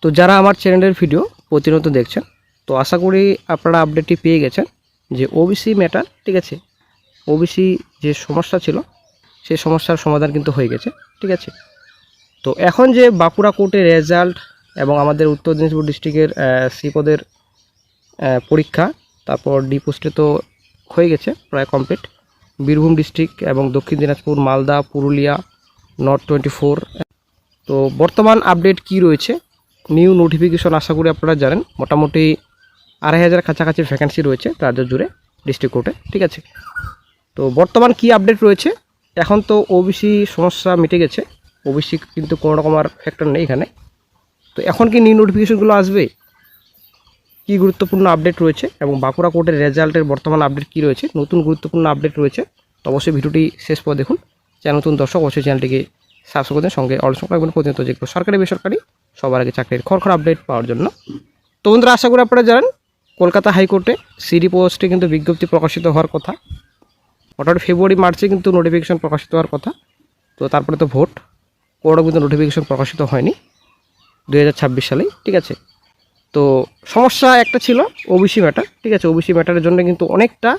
তো যারা আমার চ্যানেলের ভিডিও প্রতিনিয়ত দেখছেন, তো আশা করি আপনারা আপডেটটি পেয়ে গেছেন যে ওবিসি ম্যাটার, ঠিক আছে, ওবিসি যে সমস্যা ছিল সেই সমস্যার সমাধান কিন্তু হয়ে গেছে, ঠিক আছে। তো এখন যে বাঁকুড়া কোর্টের রেজাল্ট এবং আমাদের উত্তর দিনাজপুর ডিস্ট্রিক্টের সি পদের পরীক্ষা, তারপর ডি পোস্টে তো হয়ে গেছে প্রায় কমপ্লিট। বীরভূম ডিস্ট্রিক্ট এবং দক্ষিণ দিনাজপুর, মালদা, পুরুলিয়া, নর্থ 24। তো বর্তমান আপডেট কি রয়েছে, নিউ নোটিফিকেশন আশা করি আপনারা জানেন। মোটামুটি 2500 কাছাকাছি ভ্যাকেন্সি রয়েছে রাজ্য জুড়ে ডিস্ট্রিক্ট কোর্টে, ঠিক আছে। তো বর্তমান কি আপডেট রয়েছে, এখন তো ওবিসি সমস্যা মিটে গেছে, ওবিসি কিন্তু কোনো রকম আর ফ্যাক্টর নেই এখানে। তো এখন কি নিউ নোটিফিকেশনগুলো আসবে, কি গুরুত্বপূর্ণ আপডেট রয়েছে এবং বাঁকুড়া কোর্টের রেজাল্টের বর্তমান আপডেট কি রয়েছে, নতুন গুরুত্বপূর্ণ আপডেট রয়েছে, তো অবশ্যই ভিডিওটি শেষ পর দেখুন। চ্যানেল নতুন দর্শক অবশ্যই চ্যানেলটিকে সাবস্ক্রাইব করতে সঙ্গে অল সংখ্যা রাখবেন প্রতিনিয়ত যেগুলো সরকারি বেসরকারি সবার আগে চাকরির খড়খড় আপডেট পাওয়ার জন্য। তো বন্ধুরা, আশা করি আপনারা জানেন কলকাতা হাইকোর্টে সিডি পোস্টে কিন্তু বিজ্ঞপ্তি প্রকাশিত হওয়ার কথা, মোটামুটি ফেব্রুয়ারি মার্চে কিন্তু নোটিফিকেশন প্রকাশিত হওয়ার কথা। তো তারপরে তো ভোট, কোর্টও কিন্তু নোটিফিকেশন প্রকাশিত হয়নি 2026 সালেই, ঠিক আছে। তো সমস্যা একটা ছিল ওবিসি ম্যাটার, ঠিক আছে। ওবিসি ম্যাটারের জন্য কিন্তু অনেকটা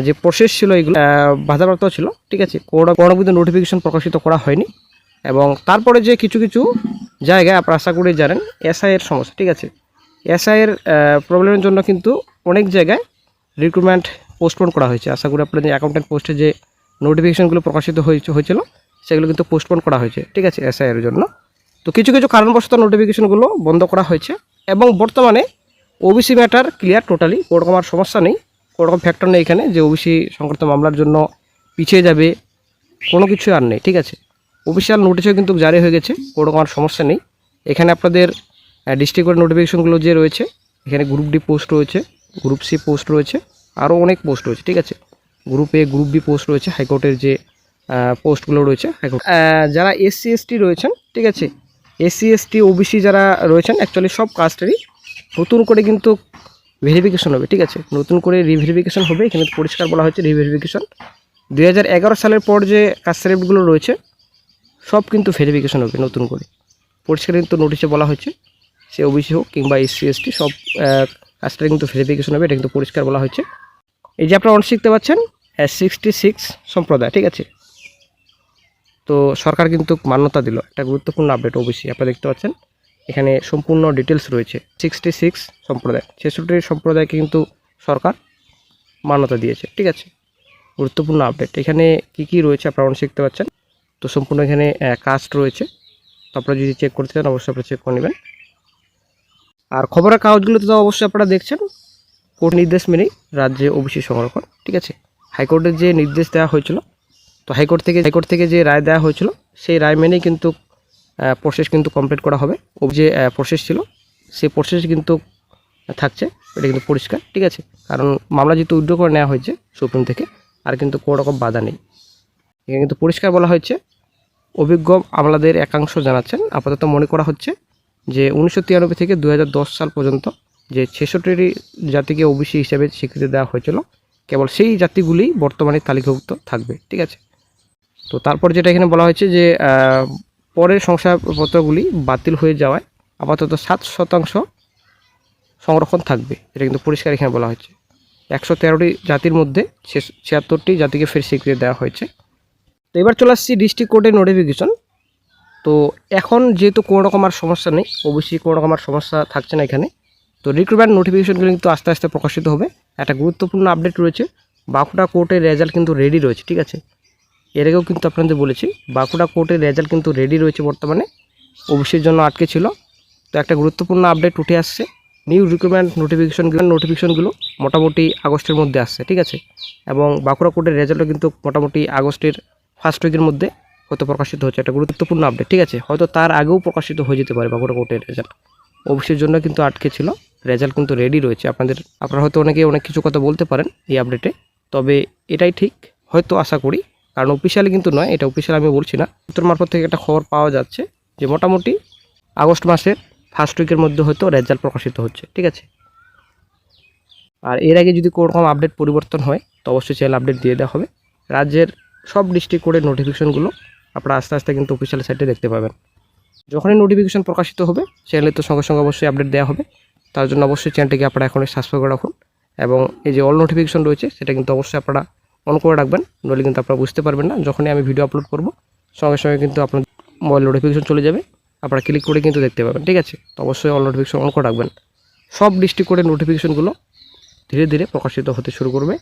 যে প্রসেস ছিল এগুলো বাধাপ্রাপ্ত ছিল, ঠিক আছে। কোনো কিন্তু নোটিফিকেশন প্রকাশিত করা হয়নি। এবং তারপরে যে কিছু কিছু জায়গায় আপনারা আশা করি জানেন এসআইয়ের সমস্যা, ঠিক আছে। এসআইয়ের প্রবলেমের জন্য কিন্তু অনেক জায়গায় রিক্রুটমেন্ট পোস্টপোন করা হয়েছে। আশা করি আপনাদের অ্যাকাউন্টেন্ট পোস্টে যে নোটিফিকেশনগুলো প্রকাশিত হয়েছিল সেগুলো কিন্তু পোস্টপোন করা হয়েছে, ঠিক আছে, এসআইয়ের জন্য। তো কিছু কিছু কারণবশত নোটিফিকেশনগুলো বন্ধ করা হয়েছে এবং বর্তমানে ওবিসি ম্যাটার ক্লিয়ার টোটালি, ওরকম আর সমস্যা নেই, ওরকম ফ্যাক্টর নেই এখানে যে ওবিসি সংক্রান্ত মামলার জন্য পিছিয়ে যাবে, কোনো কিছু আর নেই, ঠিক আছে। অফিসিয়াল নোটিশও কিন্তু জারি হয়ে গেছে, ওরকম আর সমস্যা নেই এখানে। আপনাদের ডিস্ট্রিক্টের নোটিফিকেশনগুলো যে রয়েছে, এখানে গ্রুপ ডি পোস্ট রয়েছে, গ্রুপ সি পোস্ট রয়েছে, আরও অনেক পোস্ট রয়েছে, ঠিক আছে। Group A, group B post রয়েছে, হাইকোর্টের যে পোস্টগুলো রয়েছে হাইকোর্ট। যারা এসসি এসটি রয়েছেন, ঠিক আছে, এসসি এসটি ওবিসি যারা রয়েছেন, অ্যাকচুয়ালি সব কাস্টেরই নতুন করে কিন্তু ভেরিফিকেশন হবে, ঠিক আছে। নতুন করে রিভেরিফিকেশন হবে, এখানে পরিষ্কার বলা হয়েছে রিভেরিফিকেশন। 2011 সালের পর যে কাস্ট সার্টিফিকেটগুলো রয়েছে সব কিন্তু ভেরিফিকেশন হবে নতুন করে, পরিষ্কার কিন্তু নোটিশে বলা হয়েছে। সে ওবিসি হোক কিংবা এসসি এসটি সব কাস্টের কিন্তু ভেরিফিকেশন হবে, এটা কিন্তু পরিষ্কার বলা হয়েছে। এই যে আপনারা অনেক শিখতে পাচ্ছেন 66 সম্প্রদায়, ঠিক আছে। তো সরকার কিন্তু মান্যতা দিল, একটা গুরুত্বপূর্ণ আপডেট ওবিসি আপনারা দেখতে পাচ্ছেন, এখানে সম্পূর্ণ ডিটেলস রয়েছে। 66 সম্প্রদায়, 66 সম্প্রদায়কে কিন্তু সরকার মান্যতা দিয়েছে, ঠিক আছে। গুরুত্বপূর্ণ আপডেট, এখানে কি কি রয়েছে আপনারা অনেক শিখতে পাচ্ছেন। তো সম্পূর্ণ এখানে কাস্ট রয়েছে, তো আপনারা যদি চেক করতে চান অবশ্যই আপনারা চেক করে নেবেন। আর খবরের কাগজগুলোতে তো অবশ্যই আপনারা দেখছেন কোর্ট নির্দেশ মেনেই রাজ্যে ওবিসি সংরক্ষণ, ঠিক আছে। হাইকোর্টের যে নির্দেশ দেওয়া হয়েছিল, তো হাইকোর্ট থেকে যে রায় দেওয়া হয়েছিল সেই রায় মেনেই কিন্তু প্রসেস কিন্তু কমপ্লিট করা হবে। ও যে প্রসেস ছিল সেই প্রসেস কিন্তু থাকছে, এটা কিন্তু পরিষ্কার, ঠিক আছে। কারণ মামলা যেহেতু উইথড্র করে নেওয়া হয়েছে সুপ্রিম থেকে, আর কিন্তু কোনো রকম বাধা নেই, এখানে কিন্তু পরিষ্কার বলা হয়েছে। অভিজ্ঞ আমলাদের একাংশ জানাচ্ছেন আপাতত মনে করা হচ্ছে যে 1993 থেকে 2010 সাল পর্যন্ত যে 66টি জাতিকে ওবিসি হিসেবে স্বীকৃতি দেওয়া হয়েছিল, কেবল সেই জাতিগুলি বর্তমানে তালিকাভুক্ত থাকবে, ঠিক আছে। তো তারপর যেটা এখানে বলা হয়েছে যে পরের শংসাপত্রগুলি বাতিল হয়ে যাওয়ায় আপাতত 7% সংরক্ষণ থাকবে, এটা কিন্তু পরিষ্কার এখানে বলা হয়েছে। 113টি জাতির মধ্যে 76টি জাতিকে ফের স্বীকৃতি দেওয়া হয়েছে। তো এবার চলে আসছি ডিস্ট্রিক্ট কোর্টের নোটিফিকেশন। তো এখন যেহেতু কোনো রকম আর সমস্যা নেই, ওবিসি কোনো রকম আর সমস্যা থাকছে না এখানে, তো রিক্রুটমেন্ট নোটিফিকেশনগুলো কিন্তু আস্তে আস্তে প্রকাশিত হবে। একটা গুরুত্বপূর্ণ আপডেট রয়েছে, বাঁকুড়া কোর্টের রেজাল্ট কিন্তু রেডি রয়েছে, ঠিক আছে। এর আগেও কিন্তু আপনাদের বলেছি বাঁকুড়া কোর্টের রেজাল্ট কিন্তু রেডি রয়েছে বর্তমানে, ওবিসির জন্য আটকে ছিল। তো একটা গুরুত্বপূর্ণ আপডেট উঠে আসছে, নিউ রিক্রুটমেন্ট নোটিফিকেশনগুলো মোটামুটি আগস্টের মধ্যে আসছে, ঠিক আছে। এবং বাঁকুড়া কোর্টের রেজাল্টও কিন্তু মোটামুটি আগস্টের ফার্স্ট উইকের মধ্যে হয়তো প্রকাশিত হচ্ছে, একটা গুরুত্বপূর্ণ আপডেট, ঠিক আছে। হয়তো তার আগেও প্রকাশিত হয়ে যেতে পারে বাঁকুড়া কোর্টের রেজাল্ট। ওবিসির জন্য কিন্তু আটকে ছিল, রেজাল্ট কিন্তু রেডি রয়েছে। আপনারা হয়তো অনেকে অনেক কিছু কথা বলতে পারেন এই আপডেটে, তবে এটাই ঠিক হয়তো আশা করি, কারণ অফিসিয়ালি কিন্তু নয়, এটা অফিসিয়াল আমি বলছি না, সূত্র মারফত থেকে একটা খবর পাওয়া যাচ্ছে যে মোটামুটি আগস্ট মাসের ফার্স্ট উইকের মধ্যে হয়তো রেজাল্ট প্রকাশিত হচ্ছে, ঠিক আছে। আর এর আগে যদি কোনো রকম আপডেট পরিবর্তন হয় তো অবশ্যই চ্যানেল আপডেট দিয়ে দেওয়া হবে। রাজ্যের সব ডিস্ট্রিক্ট কোর্টের নোটিফিকেশনগুলো আপনারা আস্তে আস্তে কিন্তু অফিসিয়াল সাইটে দেখতে পাবেন। যখনই নোটিফিকেশন প্রকাশিত হবে চ্যানেলে তো সঙ্গে সঙ্গে অবশ্যই আপডেট দেওয়া হবে। তার জন্য অবশ্যই চ্যানেলটিকে আপনারা এখনই সাবস্ক্রাইব করে রাখুন এবং এই যে অল নোটিফিকেশন রয়েছে সেটা কিন্তু অবশ্যই আপনারা অন করে রাখবেন, নইলে কিন্তু আপনারা বুঝতে পারবেন না। যখনই আমি ভিডিও আপলোড করব সঙ্গে সঙ্গে কিন্তু আপনার মোবাইল নোটিফিকেশন চলে যাবে, আপনারা ক্লিক করে কিন্তু দেখতে পাবেন। ঠিক আছে, তো অবশ্যই অল নোটিফিকেশন অন করে রাখবেন। সব ডিস্ট্রিক্ট কোডের নোটিফিকেশনগুলো ধীরে ধীরে প্রকাশিত হতে শুরু করবে।